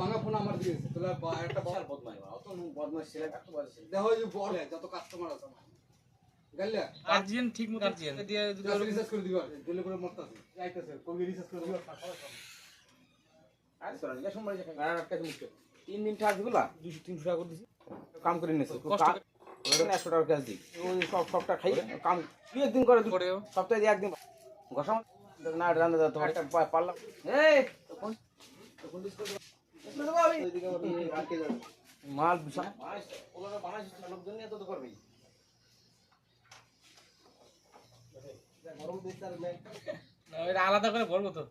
ভাঙা ফোন আমার দিয়েছে তাহলে একটা বদমাই অত বদমাই ছেলে এত বদমাই দেখো যে বলে যত কাস্টমার আছে আমার গাইলা আর্জিয়ান ঠিক মতো আর্জিয়ান দিয়ে রিসার্চ করে দিবা দিলে করে মরতাছে আইতাছে কবি রিসার্চ করে দিবা আর সরা নিয়ে সময় যখন আর কাছে মুখে 3 দিন টাকা দিবলা 200 300 টাকা করে দিছি কাম করে নিছে কষ্ট করে 100 টাকা কাজ দি ওই সবটা খাই কাম কি একদিন করে সপ্তাহে একদিন ঘষা না রান্না দাও তোমার একটা পারলাম এই তখন মাল বিশাল ওগুলো বানাইছিস লোকজন নিয়ে তো করবি গরম দিতে আর না এটা আলাদা করে বলবো তো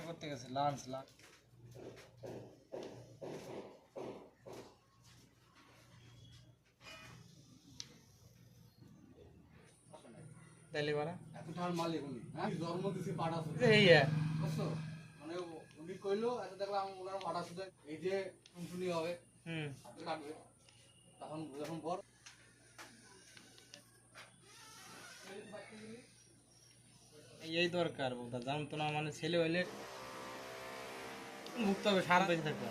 করতে গেছে লাঞ্চ তাইলে বানা এত টাকার মালিক উনি হ্যাঁ জন্ম দিছে পাড়া আছে এই বুঝছো মানে উনি কইলো এত দেখলাম ওনার পাড়া শুধু এই যে টুনটুনি হবে কাটবে তখন যখন বড় এই দরকার বলতা জানতো না মানে ছেলে হইলে মুক্ত হবে সারা বেঁচে থাকবে